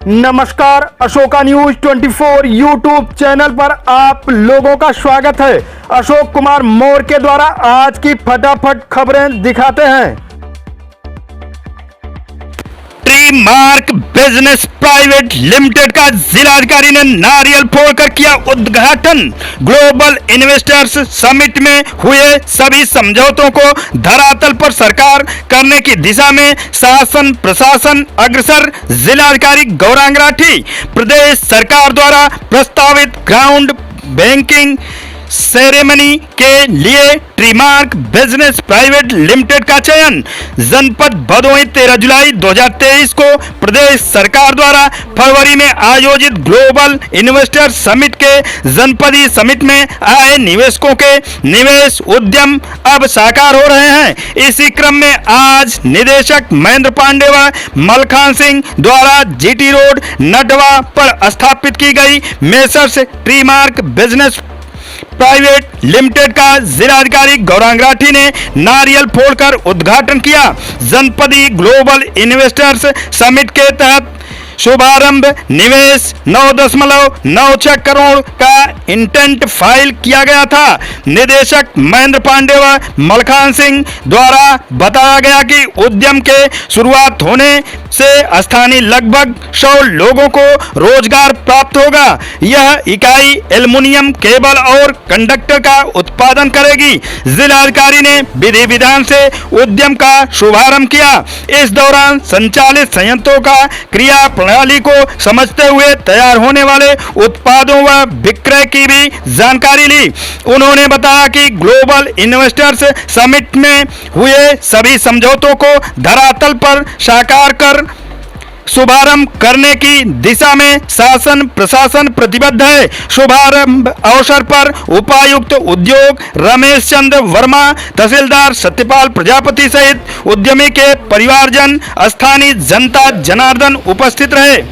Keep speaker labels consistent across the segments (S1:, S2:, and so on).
S1: नमस्कार, Ashoka news 24 YouTube channel पर आप लोगों का स्वागत है। अशोक कुमार मौर्य के द्वारा आज की फटाफट खबरें दिखाते हैं। Tree mark business private limited का जिलाधिकारी ने नारियल फोड़कर किया उद्घाटन। ग्लोबल इन्वेस्टर्स समिट में हुए सभी समझौतों को धरातल पर साकार करने की दिशा में शासन प्रशासन अग्रसर। जिलाधिकारी गौरांग राठी। प्रदेश सरकार द्वारा प्रस्तावित ग्राउंड बैंकिंग सेरेमनी के लिए ट्रीमार्क बिजनेस प्राइवेट लिमिटेड का चयन। जनपद भदोही 13 जुलाई 2023 को प्रदेश सरकार द्वारा फरवरी में आयोजित ग्लोबल इन्वेस्टर समिट के जनपदीय समिट में आए निवेशकों के निवेश उद्यम अब साकार हो रहे हैं। इसी क्रम में आज निदेशक महेंद्र पांडे व मलखान सिंह द्वारा जीटी रोड नटवा पर स्थापित की गई मेसर्स ट्रीमार्क बिजनेस प्राइवेट लिमिटेड का जिलाधिकारी गौरांग राठी ने नारियल फोड़कर उद्घाटन किया। जनपदीय ग्लोबल इन्वेस्टर्स समिट के तहत शुभारंभ निवेश 9.96 करोड़ का इंटेंट फाइल किया गया था। निदेशक महेंद्र पांडे व मलखान सिंह द्वारा बताया गया कि उद्यम के शुरुआत होने से स्थानीय लगभग 100 लोगों को रोजगार प्राप्त होगा। यह इकाई एल्युमिनियम केबल और कंडक्टर का उत्पादन करेगी। जिलाधिकारी ने विधि विधान से उद्यम का शुभारंभ किया। इस दौरान संचालित संयंत्रों का क्रिया प्रणाली को समझते हुए तैयार होने वाले उत्पादों व विक्रय की भी जानकारी ली। उन्होंने बताया कि ग्लोबल इन्वेस्टर्स समिट में हुए सभी समझौतों को धरातल पर साकार कर शुभारंभ करने की दिशा में शासन प्रशासन प्रतिबद्ध है। शुभारंभ अवसर पर उपायुक्त उद्योग रमेश चंद्र वर्मा, तहसीलदार सत्यपाल प्रजापति सहित उद्यमी के परिवारजन, स्थानीय जनता जनार्दन उपस्थित रहे।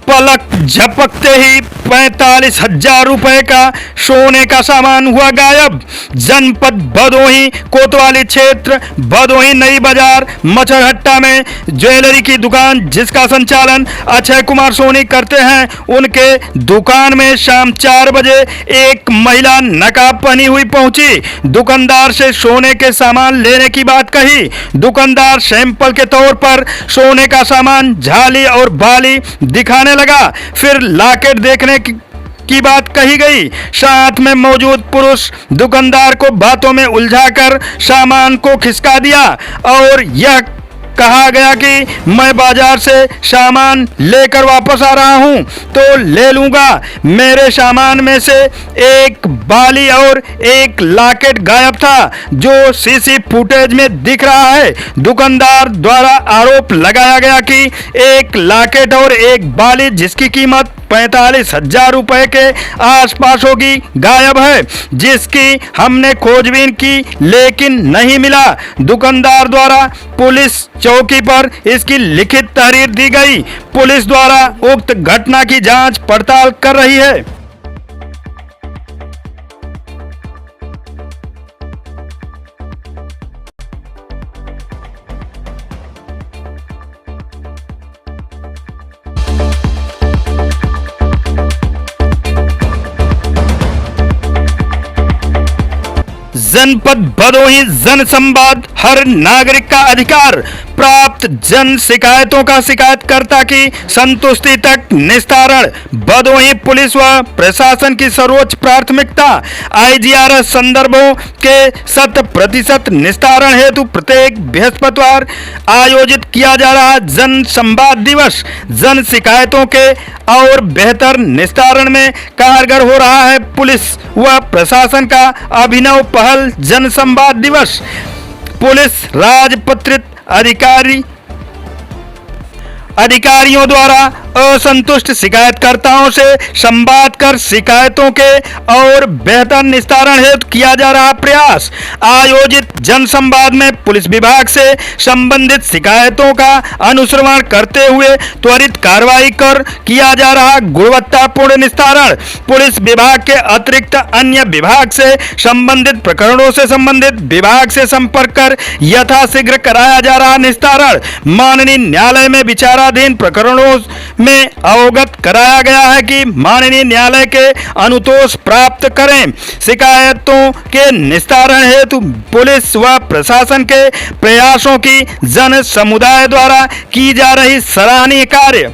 S1: पलक झपकते ही 45,000 रुपए का सोने का सामान हुआ गायब। जनपद भदोही कोतवाली क्षेत्र भदोही नई बाजार मछरहट्टा में ज्वेलरी की दुकान जिसका संचालन अक्षय कुमार सोनी करते हैं, उनके दुकान में शाम 4 बजे एक महिला नकाब पहनी हुई पहुंची। दुकानदार से सोने के सामान लेने की बात कही। दुकानदार सैंपल के तौर पर सोने का सामान झाली और बाली दिखाने लगा। फिर लॉकेट देखने की बात कही गई। साथ में मौजूद पुरुष दुकानदार को बातों में उलझाकर सामान को खिसका दिया और यह कहा गया कि मैं बाजार से सामान लेकर वापस आ रहा हूं तो ले लूंगा। मेरे सामान में से एक बाली और एक लॉकेट गायब था जो सीसी फुटेज में दिख रहा है। दुकानदार द्वारा आरोप लगाया गया कि एक लॉकेट और एक बाली जिसकी कीमत 45,000 रुपए के आसपास होगी गायब है, जिसकी हमने खोजबीन की लेकिन नहीं मिला। दुकानदार द्वारा पुलिस चौकी पर इसकी लिखित तहरीर दी गई। पुलिस द्वारा उक्त घटना की जांच पड़ताल कर रही है। जनपद भदोही जन संवाद हर नागरिक का अधिकार। प्राप्त जन शिकायतों का शिकायतकर्ता की संतुष्टि तक निस्तारण भदोही पुलिस व प्रशासन की सर्वोच्च प्राथमिकता। IGRS संदर्भों के 100% निस्तारण हेतु प्रत्येक बृहस्पतिवार आयोजित किया जा रहा जन संवाद दिवस जन शिकायतों के और बेहतर निस्तारण में कारगर हो रहा है। पुलिस व प्रशासन का अभिनव पहल जन संवाद दिवस। पुलिस राजपत्रित अधिकारियों द्वारा असंतुष्ट शिकायतकर्ताओं से संवाद कर शिकायतों के और बेहतर निस्तारण हेतु किया जा रहा प्रयास। आयोजित जन संवाद में पुलिस विभाग से संबंधित शिकायतों का अनुश्रवण करते हुए त्वरित कार्रवाई कर किया जा रहा गुणवत्तापूर्ण निस्तारण। पुलिस विभाग के अतिरिक्त अन्य विभाग से संबंधित प्रकरणों से संबंधित विभाग से संपर्क कर यथाशीघ्र कराया जा रहा निस्तारण। माननीय न्यायालय में विचाराधीन प्रकरणों में अवगत कराया गया है कि माननीय न्यायालय के अनुतोष प्राप्त करें। शिकायतों के निस्तारण हेतु पुलिस व प्रशासन के प्रयासों की जन समुदाय द्वारा की जा रही सराहनीय कार्य।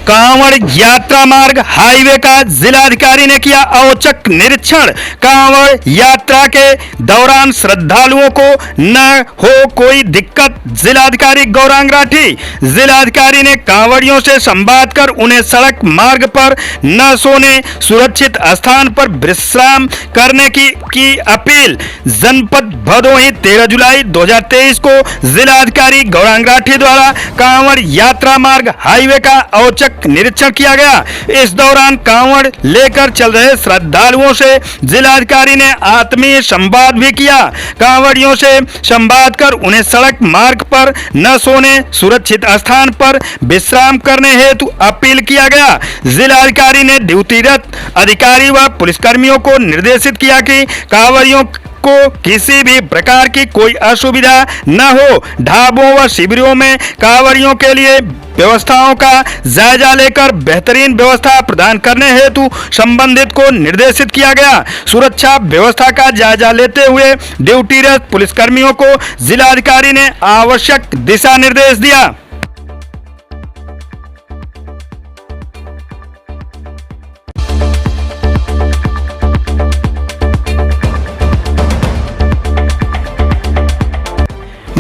S1: कांवड़ यात्रा मार्ग हाईवे का जिलाधिकारी ने किया औचक निरीक्षण। कांवड़ यात्रा के दौरान श्रद्धालुओं को न हो कोई दिक्कत, जिलाधिकारी गौरांग राठी। जिलाधिकारी ने कांवड़ियों से संवाद कर उन्हें सड़क मार्ग पर न सोने, सुरक्षित स्थान पर विश्राम करने की अपील। जनपद भदोही 13 जुलाई 2023 को जिलाधिकारी गौरांग राठी द्वारा कांवड़ यात्रा मार्ग हाईवे का औचक निरीक्षण किया गया। इस दौरान कांवड़ लेकर चल रहे श्रद्धालुओं से जिलाधिकारी ने आत्मीय संवाद भी किया। कांवड़ियों से संवाद कर उन्हें सड़क मार्ग पर न सोने, सुरक्षित स्थान पर विश्राम करने हेतु अपील किया गया। जिलाधिकारी ने ड्यूटीरत अधिकारी व पुलिसकर्मियों को निर्देशित किया कि कांवड़ियों को किसी भी प्रकार की कोई असुविधा न हो। ढाबों व शिविरों में कांवड़ियों के लिए व्यवस्थाओं का जायजा लेकर बेहतरीन व्यवस्था प्रदान करने हेतु संबंधित को निर्देशित किया गया। सुरक्षा व्यवस्था का जायजा लेते हुए ड्यूटीरत पुलिसकर्मियों को जिलाधिकारी ने आवश्यक दिशा निर्देश दिया।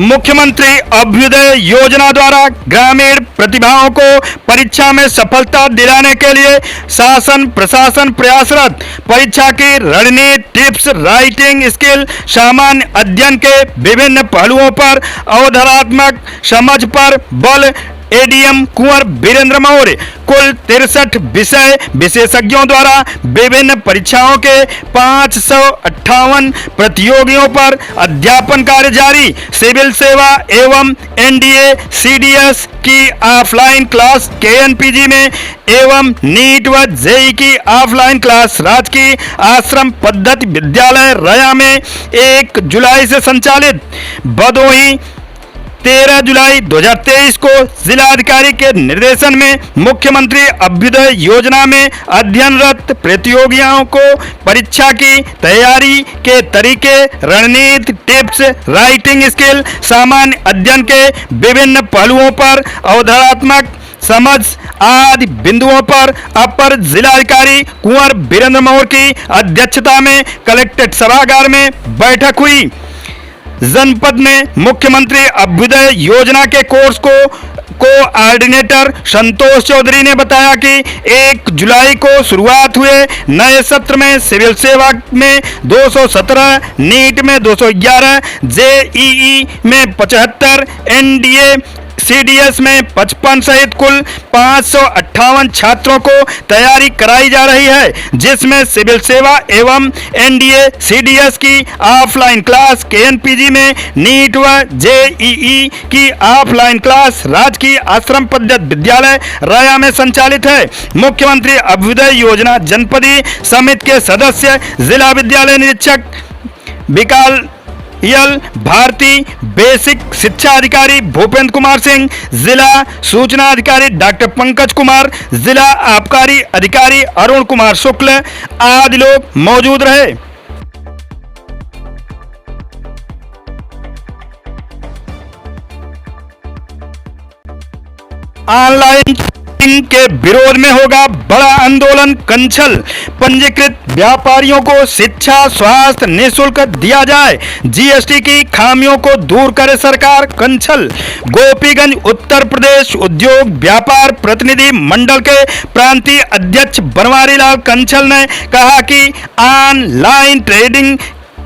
S1: मुख्यमंत्री अभ्युदय योजना द्वारा ग्रामीण प्रतिभाओं को परीक्षा में सफलता दिलाने के लिए शासन प्रशासन प्रयासरत। परीक्षा की रणनीति, टिप्स, राइटिंग स्किल, सामान्य अध्ययन के विभिन्न पहलुओं पर अवधारणात्मक समझ पर बल। एडीएम कुंवर वीरेंद्र मौर्य। कुल 63 विषय विशेषज्ञों द्वारा विभिन्न परीक्षाओं के 558 प्रतियोगियों पर अध्यापन कार्य जारी। सिविल सेवा एवं एनडीए सीडीएस की ऑफलाइन क्लास केएनपीजी में एवं नीट व जेई की ऑफलाइन क्लास राजकीय आश्रम पद्धति विद्यालय रया में 1 जुलाई से संचालित। भदोही 13 जुलाई 2023 को जिलाधिकारी के निर्देशन में मुख्यमंत्री अभ्युदय योजना में अध्ययनरत प्रतियोगियों को परीक्षा की तैयारी के तरीके, रणनीति, टिप्स, राइटिंग स्किल, सामान्य अध्ययन के विभिन्न पहलुओं पर अवधारणात्मक समझ आदि बिंदुओं पर अपर जिलाधिकारी कुंवर वीरेंद्र मौर्य की अध्यक्षता में कलेक्ट्रेट सभागार में बैठक हुई। जनपद में मुख्यमंत्री अभ्युदय योजना के कोर्स को कोऑर्डिनेटर संतोष चौधरी ने बताया कि 1 जुलाई को शुरुआत हुए नए सत्र में सिविल सेवा में 217, नीट में 211, जेईई में 75, एनडीए सीडीएस में 55 सहित कुल 558 छात्रों को तैयारी कराई जा रही है, जिसमें सिविल सेवा एवं एनडीए सीडीएस की ऑफलाइन क्लास केएनपीजी में, नीट व जेईई की ऑफलाइन क्लास राजकीय आश्रम पद्धति विद्यालय रया में संचालित है। मुख्यमंत्री अभ्युदय योजना जनपदीय समिति के सदस्य जिला विद्यालय निरीक्षक विकाल भारती, बेसिक शिक्षा अधिकारी भूपेंद्र कुमार सिंह, जिला सूचना अधिकारी डॉक्टर पंकज कुमार, जिला आबकारी अधिकारी अरुण कुमार शुक्ल आदि लोग मौजूद रहे। ऑनलाइन के विरोध में होगा बड़ा आंदोलन कंछल। पंजीकृत व्यापारियों को शिक्षा स्वास्थ्य निःशुल्क दिया जाए, जीएसटी की खामियों को दूर करे सरकार कंछल। गोपीगंज उत्तर प्रदेश उद्योग व्यापार प्रतिनिधि मंडल के प्रांतीय अध्यक्ष बनवारी लाल कंछल ने कहा कि ऑनलाइन ट्रेडिंग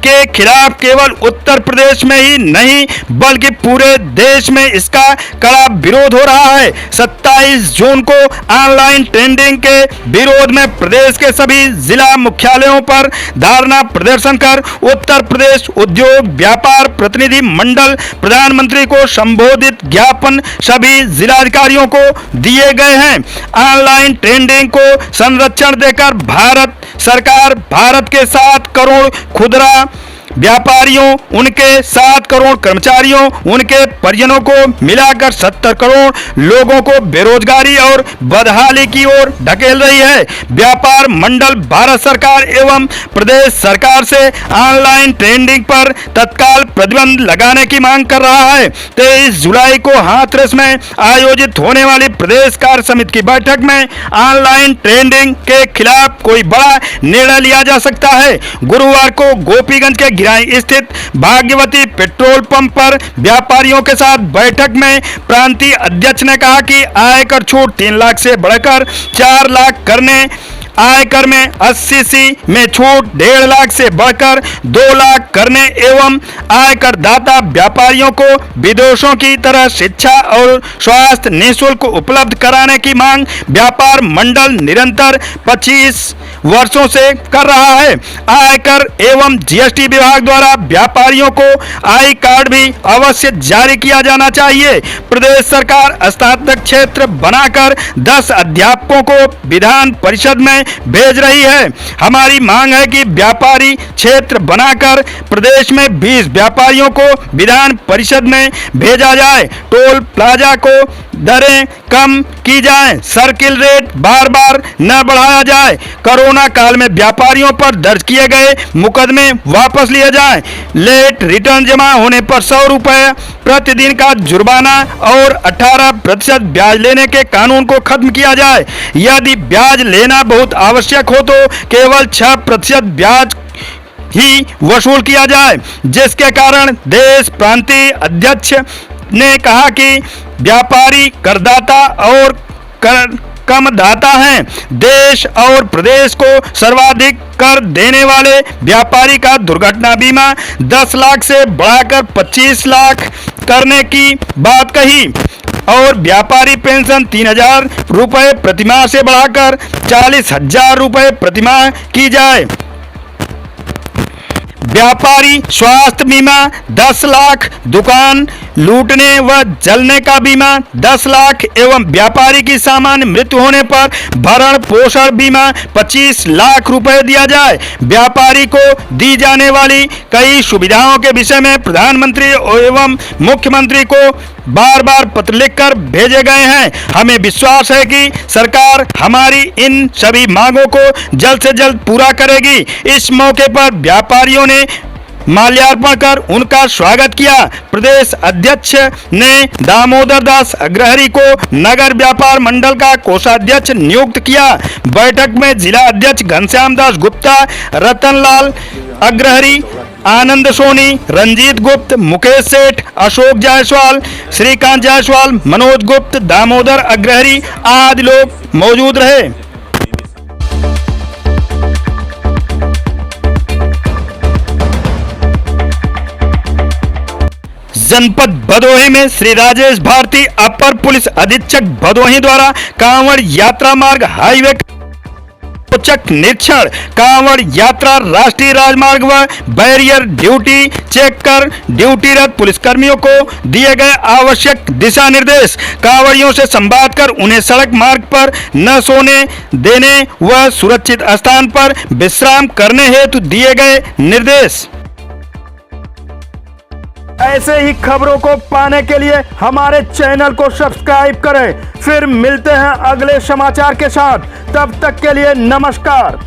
S1: के खिलाफ केवल उत्तर प्रदेश में ही नहीं बल्कि पूरे देश में इसका कड़ा विरोध हो रहा है। 27 जून को ऑनलाइन ट्रेडिंग के विरोध में प्रदेश के सभी जिला मुख्यालयों पर धरना प्रदर्शन कर उत्तर प्रदेश उद्योग व्यापार प्रतिनिधि मंडल प्रधानमंत्री को संबोधित ज्ञापन सभी जिलाधिकारियों को दिए गए हैं। ऑनलाइन ट्रेडिंग को संरक्षण देकर भारत सरकार भारत के 7 करोड़ खुदरा व्यापारियों, उनके 7 करोड़ कर्मचारियों, उनके परिजनों को मिलाकर 70 करोड़ लोगों को बेरोजगारी और बदहाली की ओर ढकेल रही है। व्यापार मंडल भारत सरकार एवं प्रदेश सरकार से ऑनलाइन ट्रेडिंग पर तत्काल प्रतिबंध लगाने की मांग कर रहा है। 23 जुलाई को हाथरस में आयोजित होने वाली प्रदेश कार्य समिति की बैठक में ऑनलाइन ट्रेडिंग के खिलाफ कोई बड़ा निर्णय लिया जा सकता है। गुरुवार को गोपीगंज के स्थित भाग्यवती पेट्रोल पंप पर व्यापारियों के साथ बैठक में प्रांतीय अध्यक्ष ने कहा कि आयकर छूट 3 लाख से बढ़कर 4 लाख करने, आयकर में 80 में छूट 1.5 लाख से बढ़कर 2 लाख करने एवं आयकर दाता व्यापारियों को विदेशों की तरह शिक्षा और स्वास्थ्य निःशुल्क उपलब्ध कराने की मांग व्यापार मंडल निरंतर 25 वर्षों से कर रहा है। आयकर एवं जीएसटी विभाग द्वारा व्यापारियों को आई कार्ड भी अवश्य जारी किया जाना चाहिए। प्रदेश सरकार स्नातक क्षेत्र बनाकर 10 अध्यापकों को विधान परिषद में भेज रही है। हमारी मांग है कि व्यापारी क्षेत्र बनाकर प्रदेश में 20 व्यापारियों को विधान परिषद में भेजा जाए। टोल प्लाजा को दरें कम की जाए, सर्किल रेट बार बार न बढ़ाया जाए, कोरोना काल में व्यापारियों पर दर्ज किए गए मुकदमे वापस लिए जाएं, लेट रिटर्न जमा होने पर 100 रुपये प्रतिदिन का जुर्माना और 18% ब्याज लेने के कानून को खत्म किया जाए। यदि ब्याज लेना बहुत आवश्यक हो तो केवल 6% ब्याज ही वसूल किया जाए, जिसके कारण देश प्रांतीय अध्यक्ष ने कहा कि व्यापारी करदाता और कमदाता हैं। देश और प्रदेश को सर्वाधिक कर देने वाले व्यापारी का दुर्घटना बीमा 10 लाख से बढ़ाकर 25 लाख करने की बात कही और व्यापारी पेंशन 3,000 रुपये प्रतिमाह से बढ़ाकर 40,000 रुपये प्रतिमाह की जाए। व्यापारी स्वास्थ्य बीमा 10 लाख, दुकान लूटने व जलने का बीमा 10 लाख एवं व्यापारी की सामान्य मृत्यु होने पर भरण पोषण बीमा 25 लाख रुपए दिया जाए। व्यापारी को दी जाने वाली कई सुविधाओं के विषय में प्रधानमंत्री एवं मुख्यमंत्री को बार बार पत्र लिखकर भेजे गए हैं। हमें विश्वास है कि सरकार हमारी इन सभी मांगों को जल्द से जल्द पूरा करेगी। इस मौके पर व्यापारियों ने माल्यार्पण कर उनका स्वागत किया। प्रदेश अध्यक्ष ने दामोदर दास अग्रहरी को नगर व्यापार मंडल का कोषाध्यक्ष नियुक्त किया। बैठक में जिला अध्यक्ष घनश्याम दास गुप्ता, रतनलाल अग्रहरी, आनंद सोनी, रंजीत गुप्त, मुकेश सेठ, अशोक जायसवाल, श्रीकांत जायसवाल, मनोज गुप्त, दामोदर अग्रहरी आदि लोग मौजूद रहे। जनपद भदोही में श्री राजेश भारती अपर पुलिस अधीक्षक भदोही द्वारा कांवड़ यात्रा मार्ग हाईवे औचक निरीक्षण, कांवड़ यात्रा राष्ट्रीय राजमार्ग व बैरियर ड्यूटी चेक कर ड्यूटीरत पुलिसकर्मियों को दिए गए आवश्यक दिशा निर्देश, कांवड़ियों से संवाद कर उन्हें सड़क मार्ग पर न सोने देने व सुरक्षित स्थान पर विश्राम करने हेतु दिए गए निर्देश। ऐसे ही खबरों को पाने के लिए हमारे चैनल को सब्सक्राइब करें। फिर मिलते हैं अगले समाचार के साथ, तब तक के लिए नमस्कार।